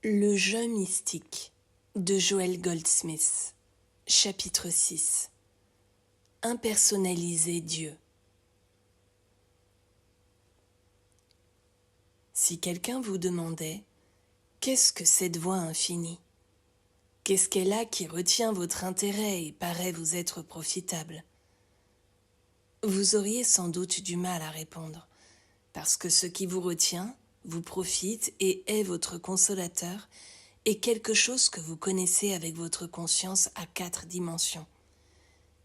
Le jeu mystique de Joel Goldsmith, chapitre 6. Impersonnaliser Dieu. Si quelqu'un vous demandait « Qu'est-ce que cette voix infinie ? Qu'est-ce qu'elle a qui retient votre intérêt et paraît vous être profitable ?» Vous auriez sans doute du mal à répondre, parce que ce qui vous retient, vous profite et est votre consolateur, est quelque chose que vous connaissez avec votre conscience à 4 dimensions.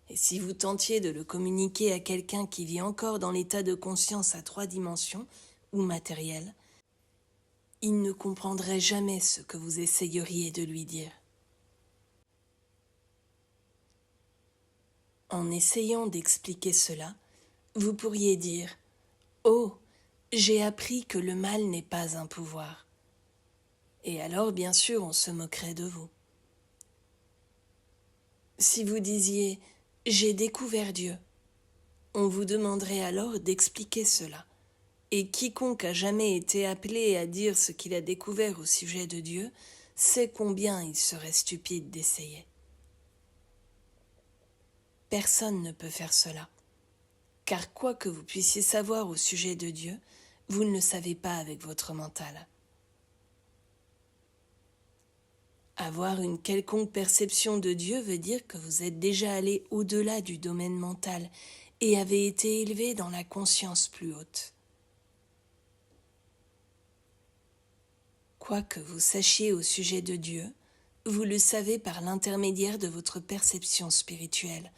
Et si vous tentiez de le communiquer à quelqu'un qui vit encore dans l'état de conscience à 3 dimensions, ou matériel, il ne comprendrait jamais ce que vous essayeriez de lui dire. En essayant d'expliquer cela, vous pourriez dire « Oh, j'ai appris que le mal n'est pas un pouvoir. » Et alors, bien sûr, on se moquerait de vous. Si vous disiez « J'ai découvert Dieu », on vous demanderait alors d'expliquer cela. Et quiconque a jamais été appelé à dire ce qu'il a découvert au sujet de Dieu sait combien il serait stupide d'essayer. Personne ne peut faire cela, car quoi que vous puissiez savoir au sujet de Dieu, vous ne le savez pas avec votre mental. Avoir une quelconque perception de Dieu veut dire que vous êtes déjà allé au-delà du domaine mental et avez été élevé dans la conscience plus haute. Quoi que vous sachiez au sujet de Dieu, vous le savez par l'intermédiaire de votre perception spirituelle,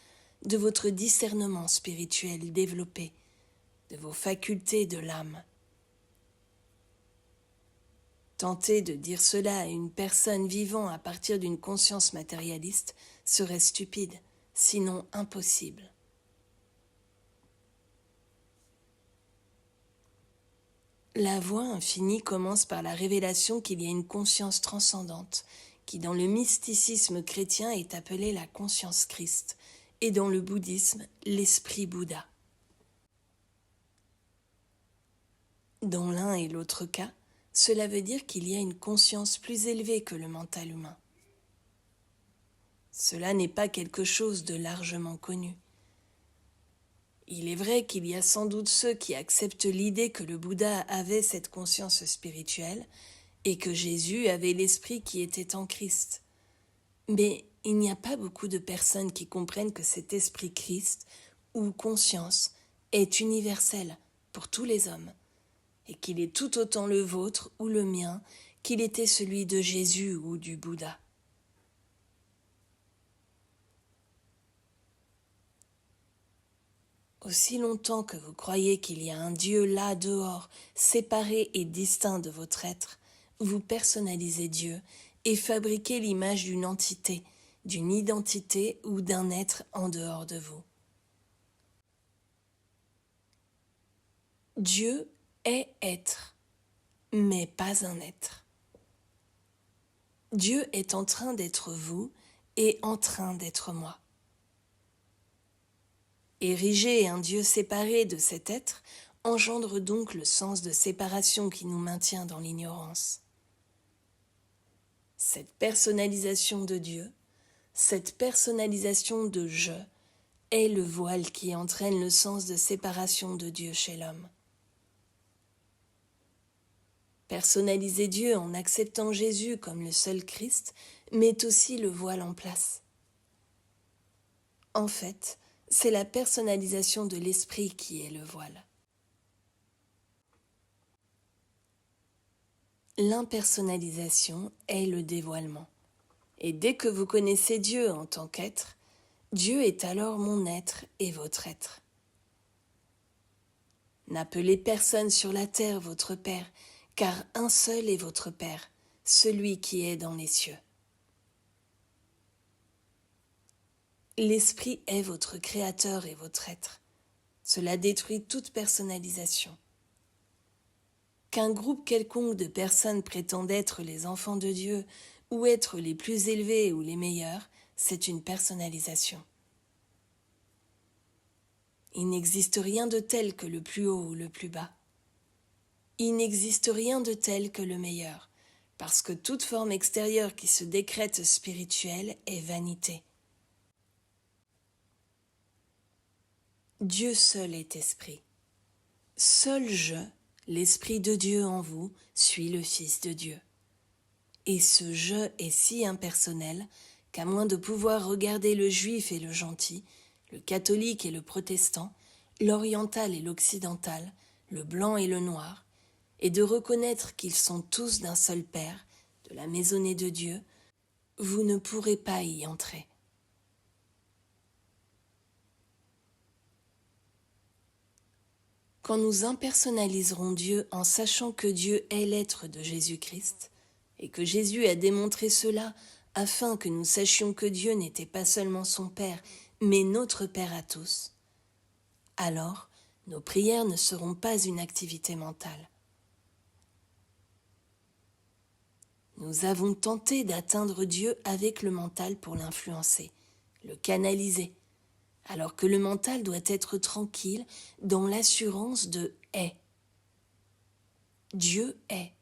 de votre discernement spirituel développé, de vos facultés de l'âme. Tenter de dire cela à une personne vivant à partir d'une conscience matérialiste serait stupide, sinon impossible. La voie infinie commence par la révélation qu'il y a une conscience transcendante, qui dans le mysticisme chrétien est appelée la conscience Christ, et dans le bouddhisme, l'esprit Bouddha. Dans l'un et l'autre cas, cela veut dire qu'il y a une conscience plus élevée que le mental humain. Cela n'est pas quelque chose de largement connu. Il est vrai qu'il y a sans doute ceux qui acceptent l'idée que le Bouddha avait cette conscience spirituelle et que Jésus avait l'esprit qui était en Christ. Mais il n'y a pas beaucoup de personnes qui comprennent que cet esprit Christ, ou conscience, est universel pour tous les hommes, et qu'il est tout autant le vôtre ou le mien qu'il était celui de Jésus ou du Bouddha. Aussi longtemps que vous croyez qu'il y a un Dieu là dehors, séparé et distinct de votre être, vous personnalisez Dieu et fabriquez l'image d'une entité, d'une identité ou d'un être en dehors de vous. Dieu est être, mais pas un être. Dieu est en train d'être vous et en train d'être moi. Ériger un Dieu séparé de cet être engendre donc le sens de séparation qui nous maintient dans l'ignorance. Cette personnalisation de Dieu, cette personnalisation de « je » est le voile qui entraîne le sens de séparation de Dieu chez l'homme. Personnaliser Dieu en acceptant Jésus comme le seul Christ met aussi le voile en place. En fait, c'est la personnalisation de l'esprit qui est le voile. L'impersonnalisation est le dévoilement. Et dès que vous connaissez Dieu en tant qu'être, Dieu est alors mon être et votre être. N'appelez personne sur la terre votre Père, car un seul est votre Père, celui qui est dans les cieux. L'esprit est votre créateur et votre être. Cela détruit toute personnalisation. Qu'un groupe quelconque de personnes prétende être les enfants de Dieu ou être les plus élevés ou les meilleurs, c'est une personnalisation. Il n'existe rien de tel que le plus haut ou le plus bas. Il n'existe rien de tel que le meilleur, parce que toute forme extérieure qui se décrète spirituelle est vanité. Dieu seul est esprit. Seul je, l'Esprit de Dieu en vous, suis le Fils de Dieu. Et ce je est si impersonnel qu'à moins de pouvoir regarder le juif et le gentil, le catholique et le protestant, l'oriental et l'occidental, le blanc et le noir, et de reconnaître qu'ils sont tous d'un seul Père, de la maisonnée de Dieu, vous ne pourrez pas y entrer. Quand nous impersonnaliserons Dieu en sachant que Dieu est l'être de Jésus-Christ, et que Jésus a démontré cela afin que nous sachions que Dieu n'était pas seulement son Père, mais notre Père à tous, alors nos prières ne seront pas une activité mentale. Nous avons tenté d'atteindre Dieu avec le mental pour l'influencer, le canaliser, alors que le mental doit être tranquille dans l'assurance de « est ». Dieu est.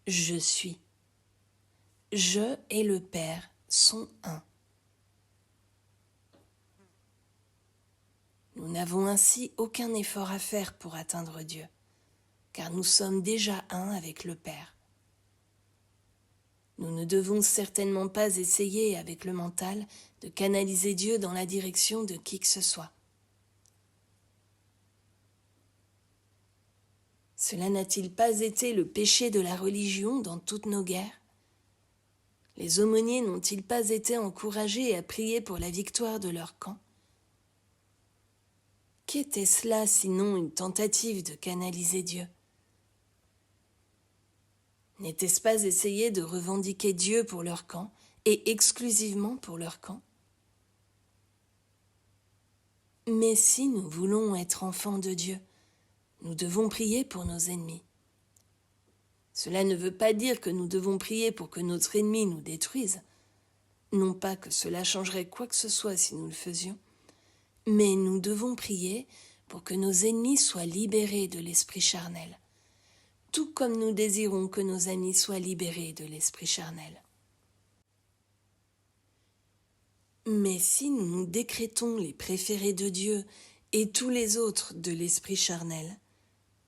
Je suis. Je et le Père sont un. Nous n'avons ainsi aucun effort à faire pour atteindre Dieu, car nous sommes déjà un avec le Père. Nous ne devons certainement pas essayer avec le mental de canaliser Dieu dans la direction de qui que ce soit. Cela n'a-t-il pas été le péché de la religion dans toutes nos guerres? Les aumôniers n'ont-ils pas été encouragés à prier pour la victoire de leur camp? Qu'était cela sinon une tentative de canaliser Dieu? N'était-ce pas essayer de revendiquer Dieu pour leur camp et exclusivement pour leur camp? Mais si nous voulons être enfants de Dieu, nous devons prier pour nos ennemis. Cela ne veut pas dire que nous devons prier pour que notre ennemi nous détruise. Non pas que cela changerait quoi que ce soit si nous le faisions, mais nous devons prier pour que nos ennemis soient libérés de l'esprit charnel, tout comme nous désirons que nos amis soient libérés de l'esprit charnel. Mais si nous nous décrétons les préférés de Dieu et tous les autres de l'esprit charnel,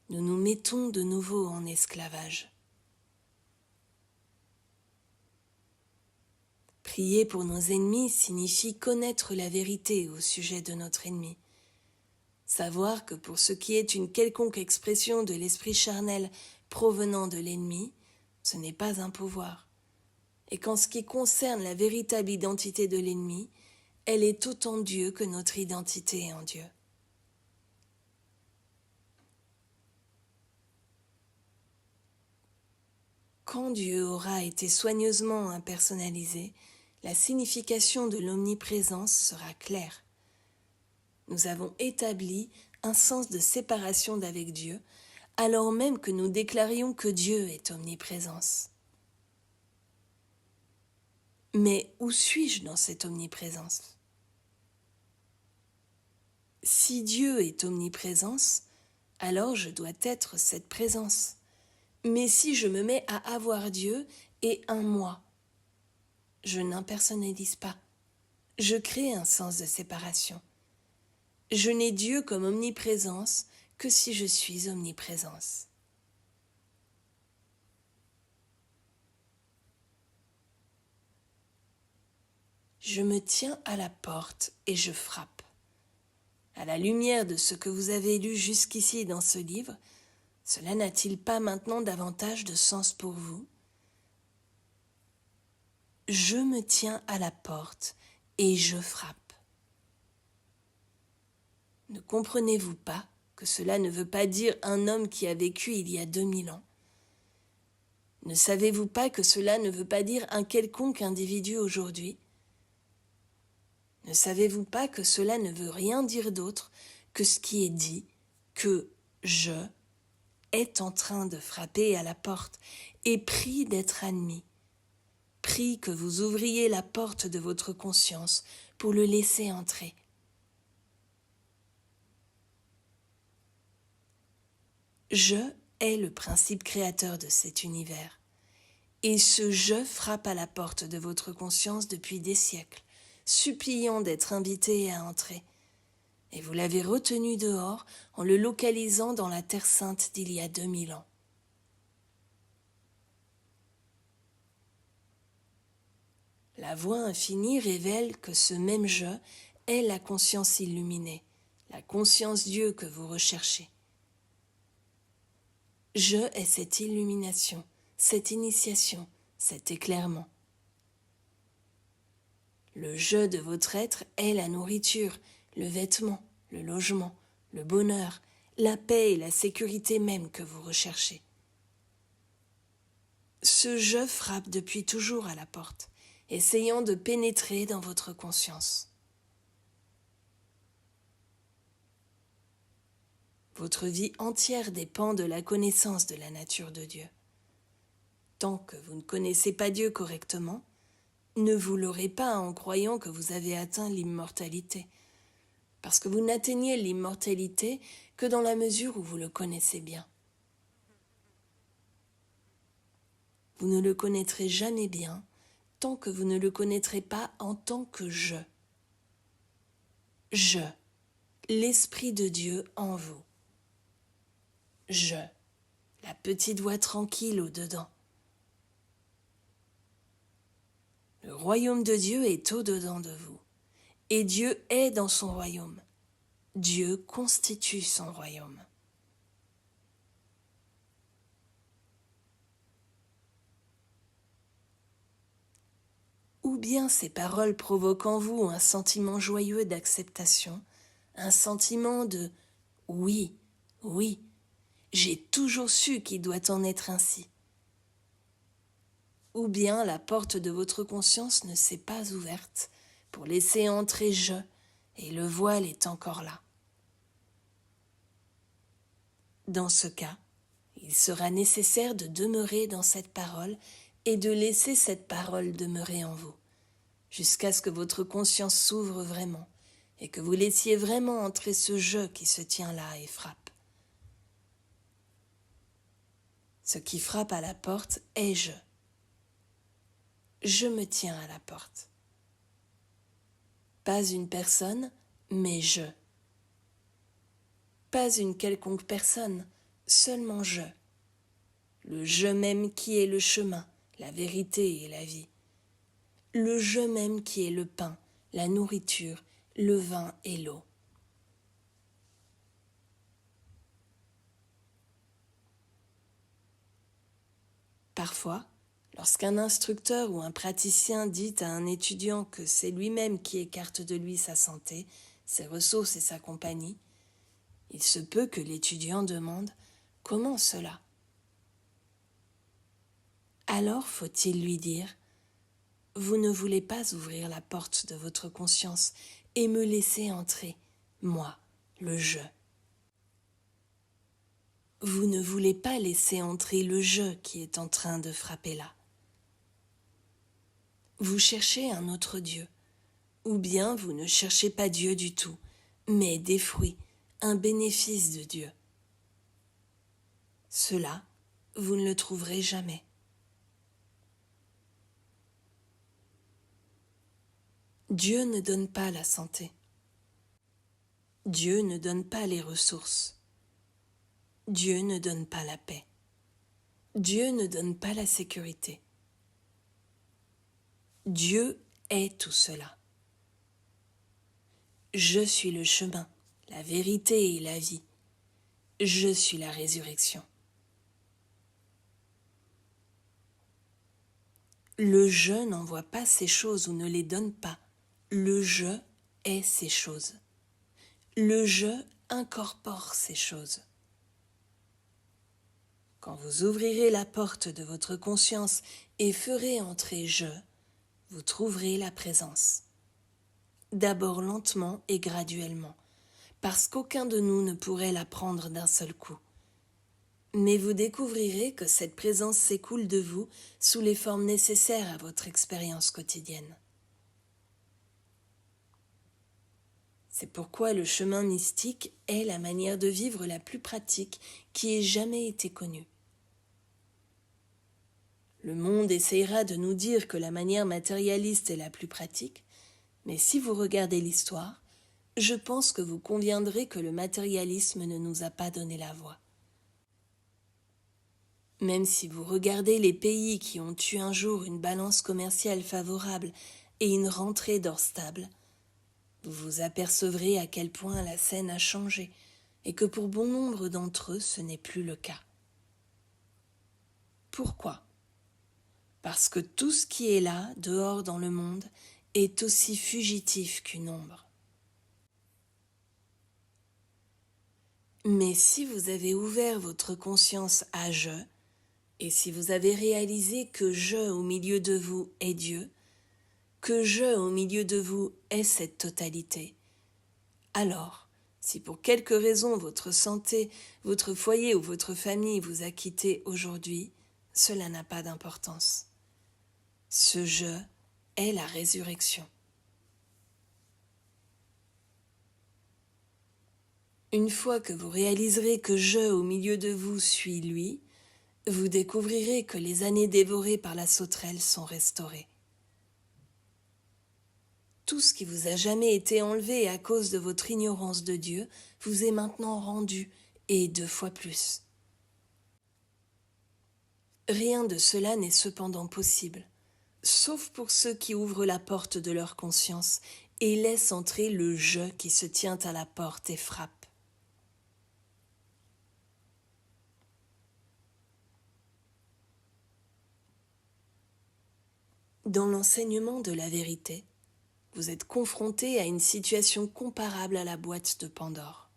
nous nous mettons de nouveau en esclavage. Prier pour nos ennemis signifie connaître la vérité au sujet de notre ennemi. Savoir que pour ce qui est une quelconque expression de l'esprit charnel provenant de l'ennemi, ce n'est pas un pouvoir. Et qu'en ce qui concerne la véritable identité de l'ennemi, elle est autant Dieu que notre identité est en Dieu. Quand Dieu aura été soigneusement impersonnalisé, la signification de l'omniprésence sera claire. Nous avons établi un sens de séparation d'avec Dieu, alors même que nous déclarions que Dieu est omniprésence. Mais où suis-je dans cette omniprésence? Si Dieu est omniprésence, alors je dois être cette présence. Mais si je me mets à avoir Dieu et un moi, je n'impersonnalise pas. Je crée un sens de séparation. Je n'ai Dieu comme omniprésence que si je suis omniprésence. Je me tiens à la porte et je frappe. À la lumière de ce que vous avez lu jusqu'ici dans ce livre, cela n'a-t-il pas maintenant davantage de sens pour vous? Je me tiens à la porte et je frappe. Ne comprenez-vous pas que cela ne veut pas dire un homme qui a vécu il y a 2000 ans? Ne savez-vous pas que cela ne veut pas dire un quelconque individu aujourd'hui? Ne savez-vous pas que cela ne veut rien dire d'autre que ce qui est dit, que je est en train de frapper à la porte et prie d'être admis? Prie que vous ouvriez la porte de votre conscience pour le laisser entrer. Je est le principe créateur de cet univers, Et ce « je » frappe à la porte de votre conscience depuis des siècles, suppliant d'être invité à entrer. Et vous l'avez retenu dehors en le localisant dans la Terre Sainte d'il y a 2000 ans. La voix infinie révèle que ce même « je » est la conscience illuminée, la conscience Dieu que vous recherchez. Je est cette illumination, cette initiation, cet éclairement. Le je de votre être est la nourriture, le vêtement, le logement, le bonheur, la paix et la sécurité même que vous recherchez. Ce je frappe depuis toujours à la porte, essayant de pénétrer dans votre conscience. Votre vie entière dépend de la connaissance de la nature de Dieu. Tant que vous ne connaissez pas Dieu correctement, ne vous leurrez pas en croyant que vous avez atteint l'immortalité, parce que vous n'atteignez l'immortalité que dans la mesure où vous le connaissez bien. Vous ne le connaîtrez jamais bien tant que vous ne le connaîtrez pas en tant que je. Je, l'Esprit de Dieu en vous. Je, la petite voix tranquille au-dedans. Le royaume de Dieu est au-dedans de vous, et Dieu est dans son royaume. Dieu constitue son royaume. Ou bien ces paroles provoquent en vous un sentiment joyeux d'acceptation, un sentiment de « oui, oui, j'ai toujours su qu'il doit en être ainsi ». Ou bien la porte de votre conscience ne s'est pas ouverte pour laisser entrer « je » et le voile est encore là. Dans ce cas, il sera nécessaire de demeurer dans cette parole et de laisser cette parole demeurer en vous, jusqu'à ce que votre conscience s'ouvre vraiment et que vous laissiez vraiment entrer ce « je » qui se tient là et frappe. Ce qui frappe à la porte est « je ». Je me tiens à la porte. Pas une personne, mais je. Pas une quelconque personne, seulement je. Le je même qui est le chemin, la vérité et la vie. Le je même qui est le pain, la nourriture, le vin et l'eau. Parfois, lorsqu'un instructeur ou un praticien dit à un étudiant que c'est lui-même qui écarte de lui sa santé, ses ressources et sa compagnie, il se peut que l'étudiant demande « Comment cela ?» Alors faut-il lui dire « Vous ne voulez pas ouvrir la porte de votre conscience et me laisser entrer, moi, le je. Vous ne voulez pas laisser entrer le je qui est en train de frapper là. Vous cherchez un autre Dieu, ou bien vous ne cherchez pas Dieu du tout, mais des fruits, un bénéfice de Dieu. Cela, vous ne le trouverez jamais. Dieu ne donne pas la santé. Dieu ne donne pas les ressources. Dieu ne donne pas la paix. Dieu ne donne pas la sécurité. Dieu est tout cela. Je suis le chemin, la vérité et la vie. Je suis la résurrection. Le je n'envoie pas ces choses ou ne les donne pas. Le je est ces choses. Le je incorpore ces choses. Quand vous ouvrirez la porte de votre conscience et ferez entrer je, vous trouverez la présence. D'abord lentement et graduellement, parce qu'aucun de nous ne pourrait la prendre d'un seul coup. Mais vous découvrirez que cette présence s'écoule de vous sous les formes nécessaires à votre expérience quotidienne. C'est pourquoi le chemin mystique est la manière de vivre la plus pratique qui ait jamais été connue. Le monde essayera de nous dire que la manière matérialiste est la plus pratique, mais si vous regardez l'histoire, je pense que vous conviendrez que le matérialisme ne nous a pas donné la voie. Même si vous regardez les pays qui ont eu un jour une balance commerciale favorable et une rentrée d'or stable, vous vous apercevrez à quel point la scène a changé et que pour bon nombre d'entre eux, ce n'est plus le cas. Pourquoi ? Parce que tout ce qui est là, dehors dans le monde, est aussi fugitif qu'une ombre. Mais si vous avez ouvert votre conscience à je, et si vous avez réalisé que je au milieu de vous est Dieu, que je au milieu de vous est cette totalité, alors, si pour quelque raison votre santé, votre foyer ou votre famille vous a quitté aujourd'hui, cela n'a pas d'importance. Ce je est la résurrection. Une fois que vous réaliserez que je au milieu de vous suis lui, vous découvrirez que les années dévorées par la sauterelle sont restaurées. Tout ce qui vous a jamais été enlevé à cause de votre ignorance de Dieu vous est maintenant rendu, et 2 fois plus. Rien de cela n'est cependant possible, sauf pour ceux qui ouvrent la porte de leur conscience et laissent entrer le je qui se tient à la porte et frappe. Dans l'enseignement de la vérité, vous êtes confronté à une situation comparable à la boîte de Pandore.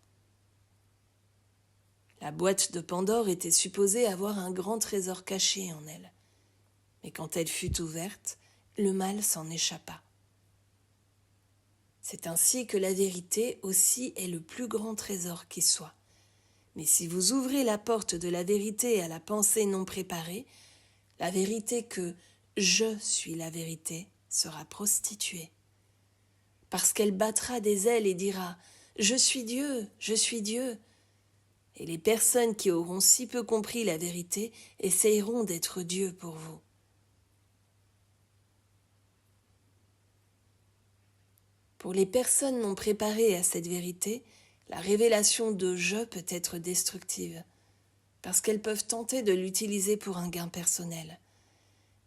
La boîte de Pandore était supposée avoir un grand trésor caché en elle, mais quand elle fut ouverte, le mal s'en échappa. C'est ainsi que la vérité aussi est le plus grand trésor qui soit. Mais si vous ouvrez la porte de la vérité à la pensée non préparée, la vérité que « je suis la vérité » sera prostituée. Parce qu'elle battra des ailes et dira « je suis Dieu, je suis Dieu ». Et les personnes qui auront si peu compris la vérité essayeront d'être Dieu pour vous. Pour les personnes non préparées à cette vérité, la révélation de « je » peut être destructive, parce qu'elles peuvent tenter de l'utiliser pour un gain personnel,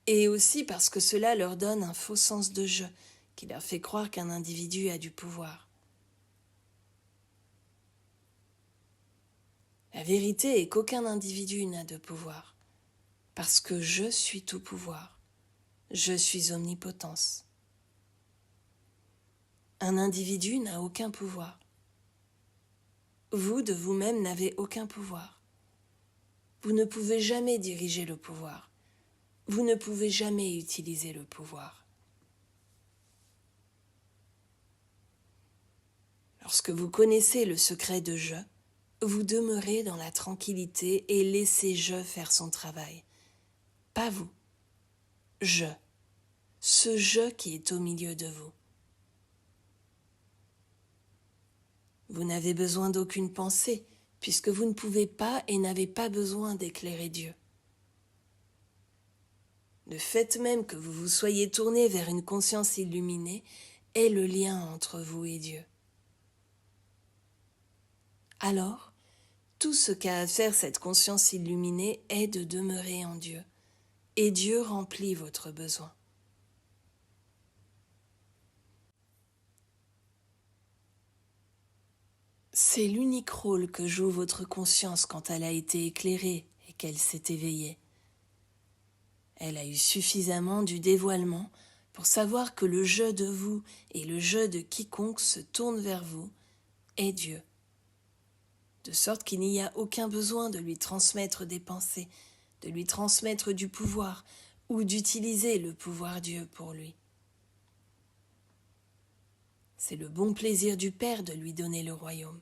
et aussi parce que cela leur donne un faux sens de « je », qui leur fait croire qu'un individu a du pouvoir. La vérité est qu'aucun individu n'a de pouvoir, parce que je suis tout pouvoir, je suis omnipotence. Un individu n'a aucun pouvoir. Vous, de vous-même, n'avez aucun pouvoir. Vous ne pouvez jamais diriger le pouvoir. Vous ne pouvez jamais utiliser le pouvoir. Lorsque vous connaissez le secret de je, vous demeurez dans la tranquillité et laissez je faire son travail. Pas vous. Je. Ce je qui est au milieu de vous. Vous n'avez besoin d'aucune pensée, puisque vous ne pouvez pas et n'avez pas besoin d'éclairer Dieu. Le fait même que vous vous soyez tourné vers une conscience illuminée est le lien entre vous et Dieu. Alors, tout ce qu'a à faire cette conscience illuminée est de demeurer en Dieu, et Dieu remplit votre besoin. C'est l'unique rôle que joue votre conscience quand elle a été éclairée et qu'elle s'est éveillée. Elle a eu suffisamment du dévoilement pour savoir que le je de vous et le je de quiconque se tourne vers vous est Dieu. De sorte qu'il n'y a aucun besoin de lui transmettre des pensées, de lui transmettre du pouvoir ou d'utiliser le pouvoir Dieu pour lui. C'est le bon plaisir du Père de lui donner le royaume,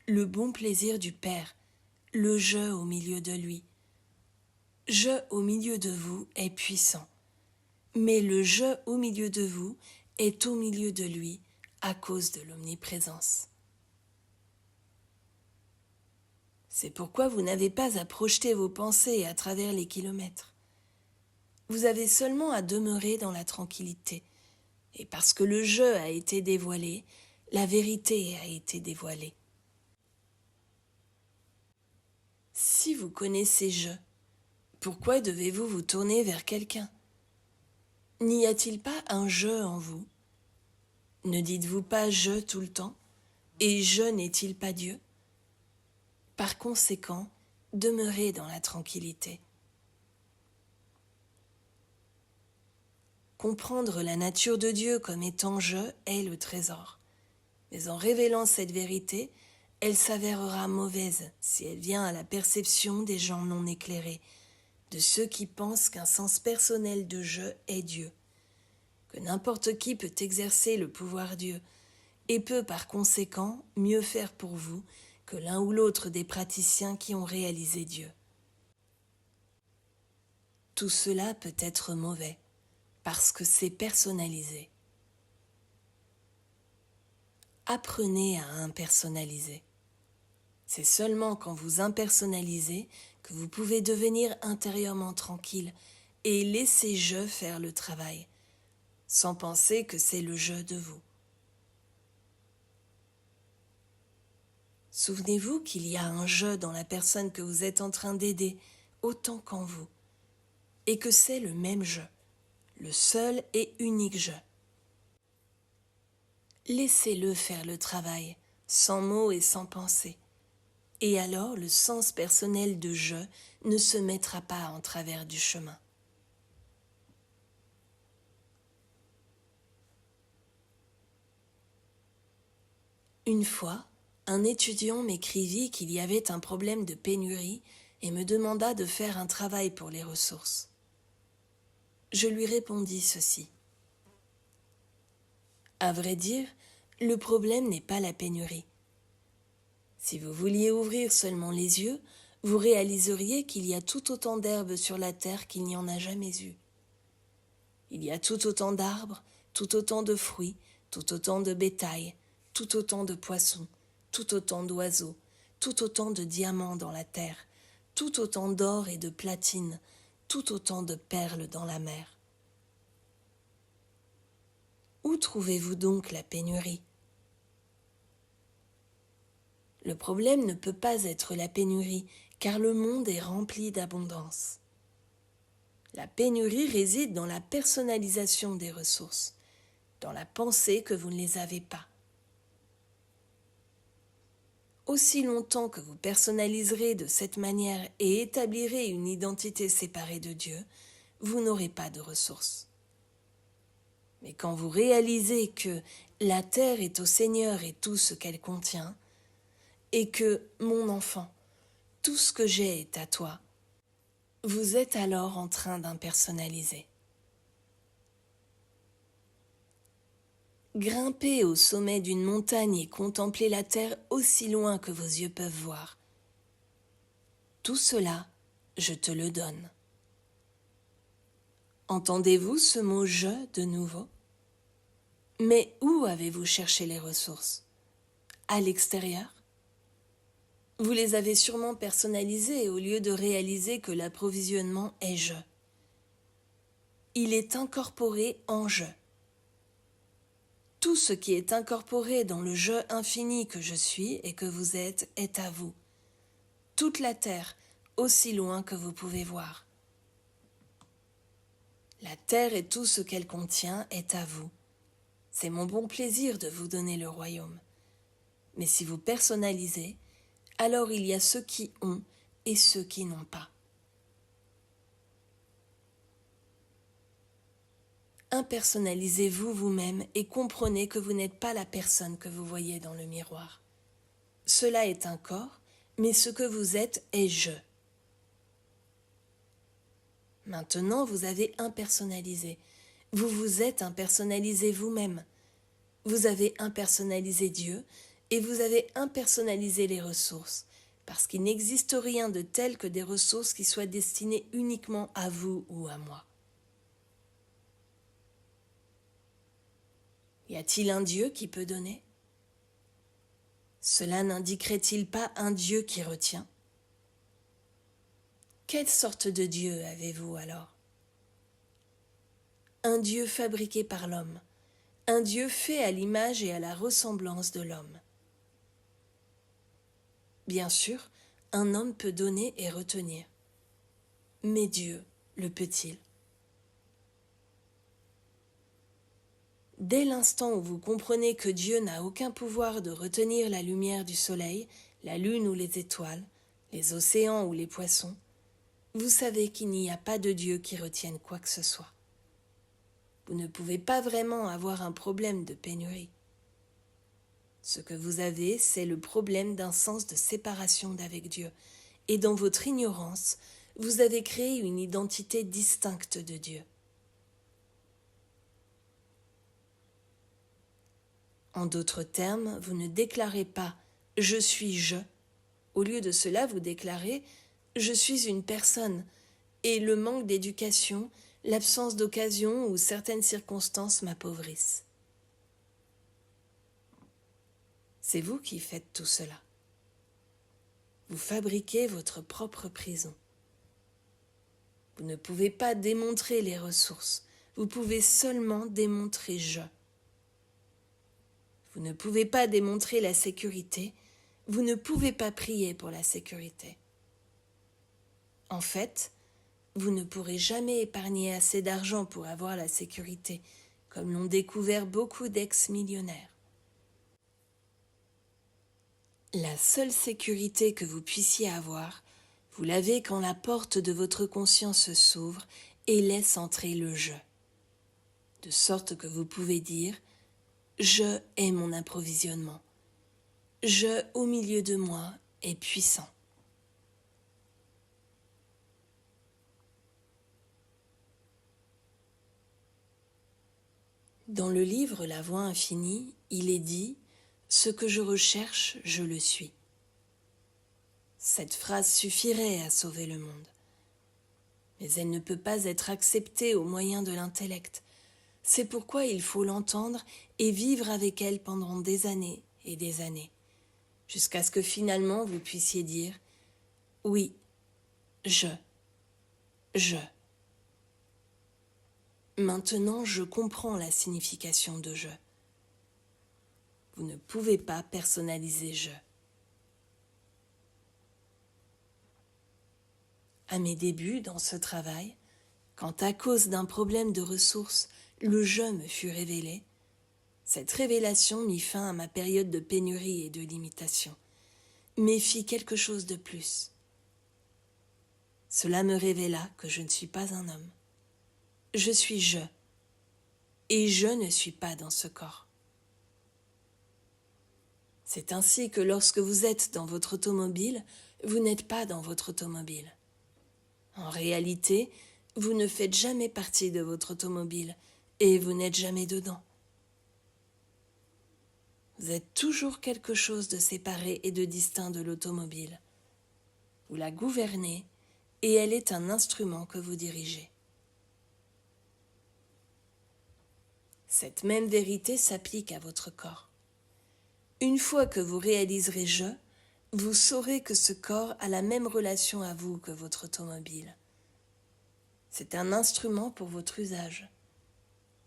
le bon plaisir du Père, le je au milieu de lui. Je au milieu de vous est puissant, mais le je au milieu de vous est au milieu de lui à cause de l'omniprésence. C'est pourquoi vous n'avez pas à projeter vos pensées à travers les kilomètres. Vous avez seulement à demeurer dans la tranquillité. Et parce que le jeu a été dévoilé, la vérité a été dévoilée. Si vous connaissez je, pourquoi devez-vous vous tourner vers quelqu'un? N'y a-t-il pas un je en vous? Ne dites-vous pas je tout le temps? Et je n'est-il pas Dieu? Par conséquent, demeurez dans la tranquillité. Comprendre la nature de Dieu comme étant je est le trésor. Mais en révélant cette vérité, elle s'avérera mauvaise si elle vient à la perception des gens non éclairés, de ceux qui pensent qu'un sens personnel de je est Dieu, que n'importe qui peut exercer le pouvoir Dieu et peut par conséquent mieux faire pour vous que l'un ou l'autre des praticiens qui ont réalisé Dieu. Tout cela peut être mauvais parce que c'est personnalisé. Apprenez à impersonnaliser. C'est seulement quand vous impersonnalisez que vous pouvez devenir intérieurement tranquille et laisser je faire le travail, sans penser que c'est le je de vous. Souvenez-vous qu'il y a un je dans la personne que vous êtes en train d'aider autant qu'en vous, et que c'est le même je, le seul et unique je. Laissez-le faire le travail, sans mots et sans pensée. Et alors le sens personnel de je ne se mettra pas en travers du chemin. Une fois, un étudiant m'écrivit qu'il y avait un problème de pénurie et me demanda de faire un travail pour les ressources. Je lui répondis ceci. À vrai dire, le problème n'est pas la pénurie. Si vous vouliez ouvrir seulement les yeux, vous réaliseriez qu'il y a tout autant d'herbes sur la terre qu'il n'y en a jamais eu. Il y a tout autant d'arbres, tout autant de fruits, tout autant de bétail, tout autant de poissons, tout autant d'oiseaux, tout autant de diamants dans la terre, tout autant d'or et de platine, tout autant de perles dans la mer. Où trouvez-vous donc la pénurie? Le problème ne peut pas être la pénurie, car le monde est rempli d'abondance. La pénurie réside dans la personnalisation des ressources, dans la pensée que vous ne les avez pas. Aussi longtemps que vous personnaliserez de cette manière et établirez une identité séparée de Dieu, vous n'aurez pas de ressources. Mais quand vous réalisez que la terre est au Seigneur et tout ce qu'elle contient, et que, mon enfant, tout ce que j'ai est à toi, vous êtes alors en train d'impersonnaliser. Grimpez au sommet d'une montagne et contemplez la terre aussi loin que vos yeux peuvent voir. Tout cela, je te le donne. Entendez-vous ce mot « je » de nouveau? Mais où avez-vous cherché les ressources? À l'extérieur? Vous les avez sûrement personnalisées au lieu de réaliser que l'approvisionnement est « je ». Il est incorporé en « je ». Tout ce qui est incorporé dans le je infini que je suis et que vous êtes est à vous. Toute la terre, aussi loin que vous pouvez voir. La terre et tout ce qu'elle contient est à vous. C'est mon bon plaisir de vous donner le royaume. Mais si vous personnalisez, alors il y a ceux qui ont et ceux qui n'ont pas. Impersonnalisez-vous vous-même et comprenez que vous n'êtes pas la personne que vous voyez dans le miroir. Cela est un corps, mais ce que vous êtes est je. Maintenant, vous avez impersonnalisé. Vous vous êtes impersonnalisé vous-même. Vous avez impersonnalisé Dieu et vous avez impersonnalisé les ressources, parce qu'il n'existe rien de tel que des ressources qui soient destinées uniquement à vous ou à moi. Y a-t-il un Dieu qui peut donner? Cela n'indiquerait-il pas un Dieu qui retient? Quelle sorte de Dieu avez-vous alors? un Dieu fabriqué par l'homme, un Dieu fait à l'image et à la ressemblance de l'homme. Bien sûr, un homme peut donner et retenir. Mais Dieu le peut-il? Dès l'instant où vous comprenez que Dieu n'a aucun pouvoir de retenir la lumière du soleil, la lune ou les étoiles, les océans ou les poissons, vous savez qu'il n'y a pas de Dieu qui retienne quoi que ce soit. Vous ne pouvez pas vraiment avoir un problème de pénurie. Ce que vous avez, c'est le problème d'un sens de séparation d'avec Dieu. Et dans votre ignorance, vous avez créé une identité distincte de Dieu. En d'autres termes, vous ne déclarez pas « je suis je ». Au lieu de cela, vous déclarez « je suis une personne » et le manque d'éducation, l'absence d'occasion ou certaines circonstances m'appauvrissent. C'est vous qui faites tout cela. Vous fabriquez votre propre prison. Vous ne pouvez pas démontrer les ressources, vous pouvez seulement démontrer « je ». Vous ne pouvez pas démontrer la sécurité, vous ne pouvez pas prier pour la sécurité. En fait, vous ne pourrez jamais épargner assez d'argent pour avoir la sécurité, comme l'ont découvert beaucoup d'ex-millionnaires. La seule sécurité que vous puissiez avoir, vous l'avez quand la porte de votre conscience s'ouvre et laisse entrer le « je ». De sorte que vous pouvez dire « je est mon approvisionnement ». Je au milieu de moi est puissant. Dans le livre La Voie infinie, il est dit « Ce que je recherche, je le suis ». Cette phrase suffirait à sauver le monde. Mais elle ne peut pas être acceptée au moyen de l'intellect. C'est pourquoi il faut l'entendre et vivre avec elle pendant des années et des années, jusqu'à ce que finalement vous puissiez dire « Oui, je. Maintenant, je comprends la signification de « je ». Vous ne pouvez pas personnaliser « je ». À mes débuts dans ce travail, quand à cause d'un problème de ressources, le « je » me fut révélé, cette révélation mit fin à ma période de pénurie et de limitation, mais fit quelque chose de plus. Cela me révéla que je ne suis pas un homme. Je suis je, et je ne suis pas dans ce corps. C'est ainsi que lorsque vous êtes dans votre automobile, vous n'êtes pas dans votre automobile. En réalité, vous ne faites jamais partie de votre automobile, et vous n'êtes jamais dedans. Vous êtes toujours quelque chose de séparé et de distinct de l'automobile. Vous la gouvernez, et elle est un instrument que vous dirigez. Cette même vérité s'applique à votre corps. Une fois que vous réaliserez « je », vous saurez que ce corps a la même relation à vous que votre automobile. C'est un instrument pour votre usage.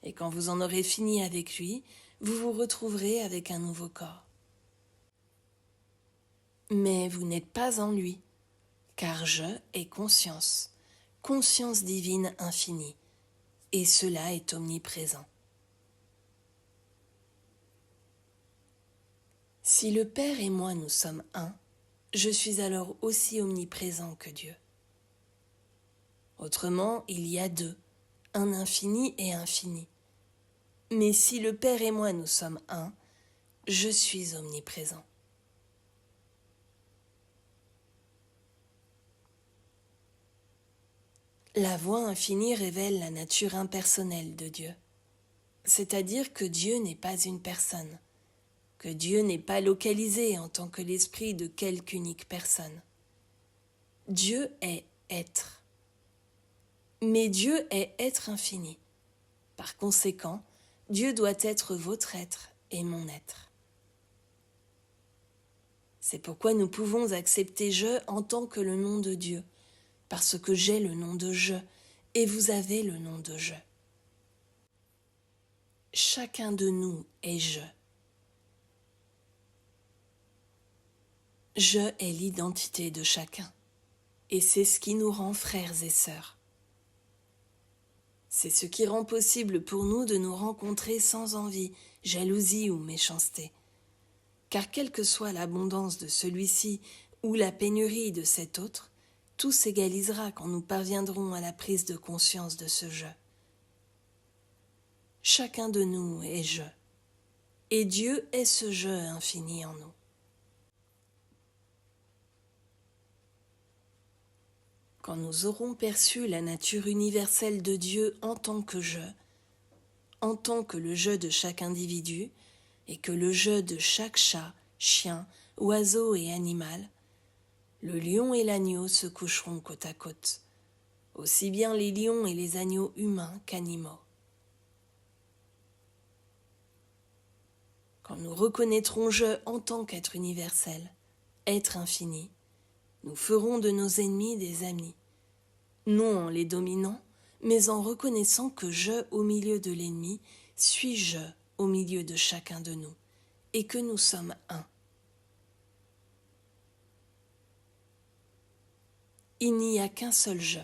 Et quand vous en aurez fini avec lui, vous vous retrouverez avec un nouveau corps. Mais vous n'êtes pas en lui, car « je » est conscience, conscience divine infinie, et cela est omniprésent. Si le Père et moi nous sommes un, je suis alors aussi omniprésent que Dieu. Autrement, il y a deux, un infini et infini. Mais si le Père et moi nous sommes un, je suis omniprésent. La voie infinie révèle la nature impersonnelle de Dieu, c'est-à-dire que Dieu n'est pas une personne, que Dieu n'est pas localisé en tant que l'esprit de quelque unique personne. Dieu est être. Mais Dieu est être infini. Par conséquent, Dieu doit être votre être et mon être. C'est pourquoi nous pouvons accepter « je » en tant que le nom de Dieu, parce que j'ai le nom de « je » et vous avez le nom de « je ». Chacun de nous est je. Je est l'identité de chacun, et c'est ce qui nous rend frères et sœurs. C'est ce qui rend possible pour nous de nous rencontrer sans envie, jalousie ou méchanceté. Car quelle que soit l'abondance de celui-ci ou la pénurie de cet autre, tout s'égalisera quand nous parviendrons à la prise de conscience de ce je. Chacun de nous est je, et Dieu est ce je infini en nous. Quand nous aurons perçu la nature universelle de Dieu en tant que je, en tant que le je de chaque individu, et que le je de chaque chat, chien, oiseau et animal, le lion et l'agneau se coucheront côte à côte, aussi bien les lions et les agneaux humains qu'animaux. Quand nous reconnaîtrons je en tant qu'être universel, être infini, nous ferons de nos ennemis des amis, non en les dominant, mais en reconnaissant que je au milieu de l'ennemi suis je au milieu de chacun de nous, et que nous sommes un. Il n'y a qu'un seul je.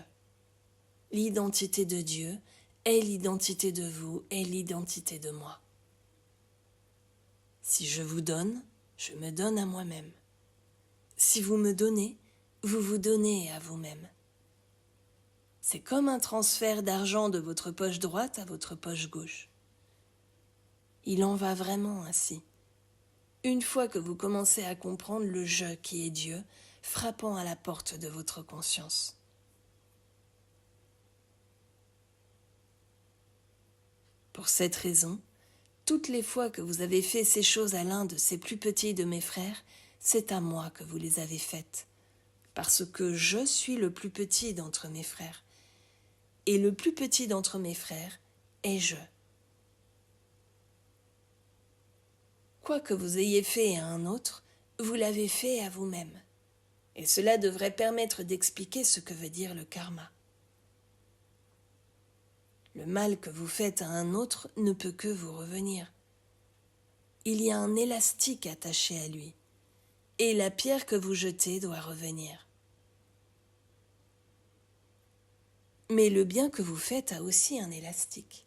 L'identité de Dieu est l'identité de vous, est l'identité de moi. Si je vous donne, je me donne à moi-même. Si vous me donnez, vous vous donnez à vous-même. C'est comme un transfert d'argent de votre poche droite à votre poche gauche. Il en va vraiment ainsi. Une fois que vous commencez à comprendre le je qui est Dieu, frappant à la porte de votre conscience. Pour cette raison, toutes les fois que vous avez fait ces choses à l'un de ces plus petits de mes frères, c'est à moi que vous les avez faites, parce que je suis le plus petit d'entre mes frères, et le plus petit d'entre mes frères est je. Quoi que vous ayez fait à un autre, vous l'avez fait à vous-même, et cela devrait permettre d'expliquer ce que veut dire le karma. Le mal que vous faites à un autre ne peut que vous revenir. Il y a un élastique attaché à lui, et la pierre que vous jetez doit revenir. Mais le bien que vous faites a aussi un élastique,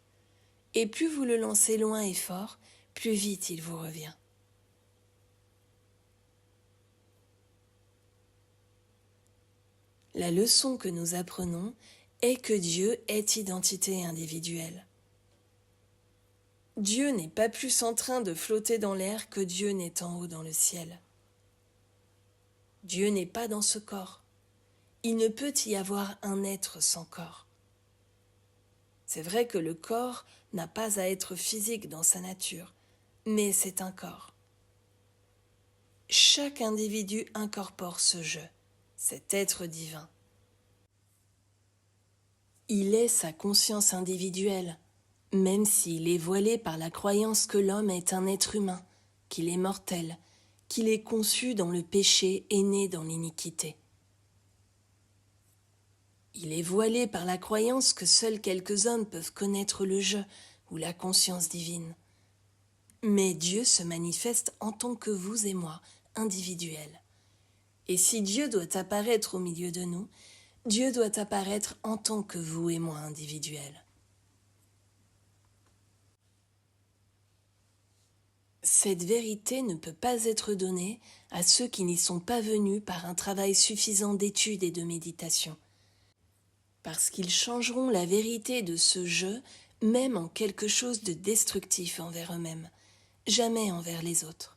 et plus vous le lancez loin et fort, plus vite il vous revient. La leçon que nous apprenons est que Dieu est identité individuelle. Dieu n'est pas plus en train de flotter dans l'air que Dieu n'est en haut dans le ciel. Dieu n'est pas dans ce corps. Il ne peut y avoir un être sans corps. C'est vrai que le corps n'a pas à être physique dans sa nature, mais c'est un corps. Chaque individu incorpore ce je, cet être divin. Il est sa conscience individuelle, même s'il est voilé par la croyance que l'homme est un être humain, qu'il est mortel, qu'il est conçu dans le péché et né dans l'iniquité. Il est voilé par la croyance que seuls quelques hommes peuvent connaître le je ou la conscience divine. Mais Dieu se manifeste en tant que vous et moi, individuels. Et si Dieu doit apparaître au milieu de nous, Dieu doit apparaître en tant que vous et moi individuels. Cette vérité ne peut pas être donnée à ceux qui n'y sont pas venus par un travail suffisant d'étude et de méditation, parce qu'ils changeront la vérité de ce je même en quelque chose de destructif envers eux-mêmes, jamais envers les autres.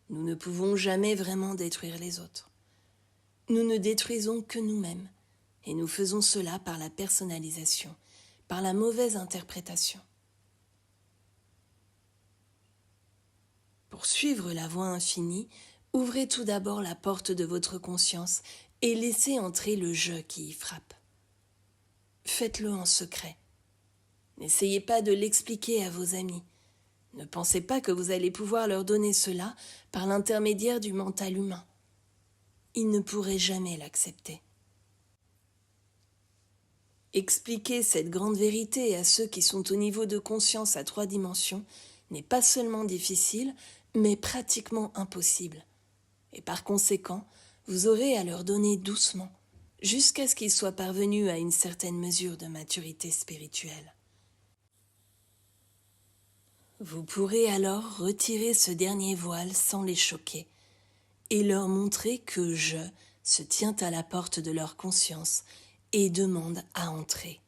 Nous ne pouvons jamais vraiment détruire les autres. Nous ne détruisons que nous-mêmes, et nous faisons cela par la personnalisation, par la mauvaise interprétation. Pour suivre la voie infinie, ouvrez tout d'abord la porte de votre conscience et laissez entrer le je qui y frappe. Faites-le en secret. N'essayez pas de l'expliquer à vos amis. Ne pensez pas que vous allez pouvoir leur donner cela par l'intermédiaire du mental humain. Ils ne pourraient jamais l'accepter. Expliquer cette grande vérité à ceux qui sont au niveau de conscience à 3 dimensions n'est pas seulement difficile, mais pratiquement impossible. Et par conséquent, vous aurez à leur donner doucement, jusqu'à ce qu'ils soient parvenus à une certaine mesure de maturité spirituelle. Vous pourrez alors retirer ce dernier voile sans les choquer et leur montrer que je se tient à la porte de leur conscience et demande à entrer.